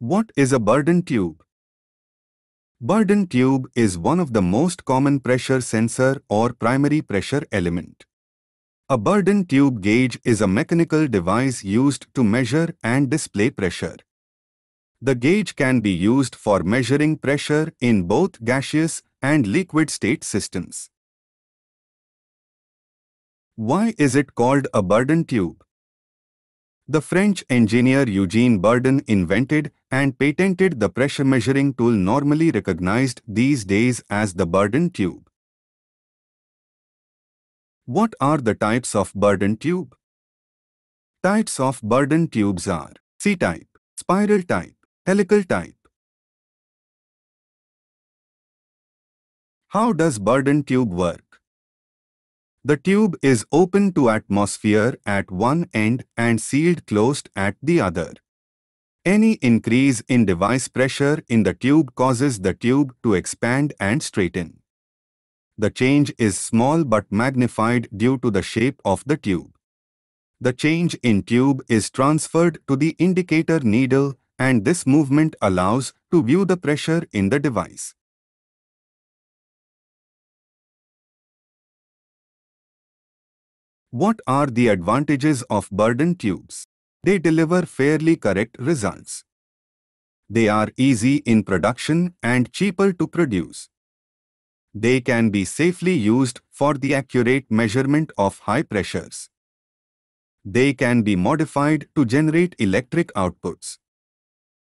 What is a Bourdon tube? Bourdon tube is one of the most common pressure sensor or primary pressure element. A Bourdon tube gauge is a mechanical device used to measure and display pressure. The gauge can be used for measuring pressure in both gaseous and liquid state systems. Why is it called a Bourdon tube? The French engineer Eugene Bourdon invented and patented the pressure measuring tool normally recognized these days as the Bourdon tube. What are the types of Bourdon tube? Types of Bourdon tubes are C-type, spiral type, helical type. How does Bourdon tube work? The tube is open to atmosphere at one end and sealed closed at the other. Any increase in device pressure in the tube causes the tube to expand and straighten. The change is small but magnified due to the shape of the tube. The change in tube is transferred to the indicator needle, and this movement allows to view the pressure in the device. What are the advantages of Bourdon tubes? They deliver fairly correct results. They are easy in production and cheaper to produce. They can be safely used for the accurate measurement of high pressures. They can be modified to generate electric outputs.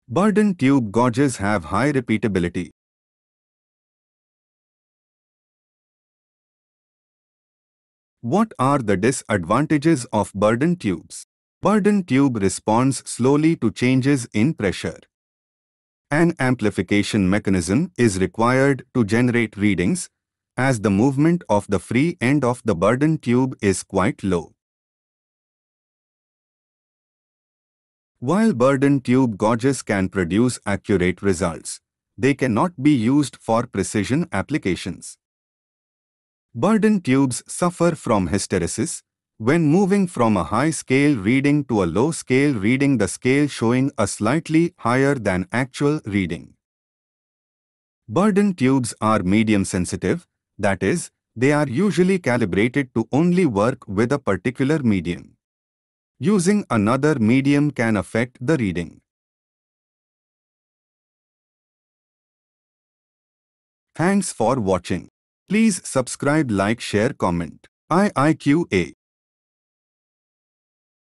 Bourdon tube gauges have high repeatability. What are the disadvantages of Bourdon tubes? Bourdon tube responds slowly to changes in pressure. An amplification mechanism is required to generate readings, as the movement of the free end of the Bourdon tube is quite low. While Bourdon tube gauges can produce accurate results, they cannot be used for precision applications. Bourdon tubes suffer from hysteresis. When moving from a high-scale reading to a low-scale reading, the scale showing a slightly higher than actual reading. Bourdon tubes are medium sensitive, that is, they are usually calibrated to only work with a particular medium. Using another medium can affect the reading. Thanks for watching. Please subscribe, like, share, comment. IIQA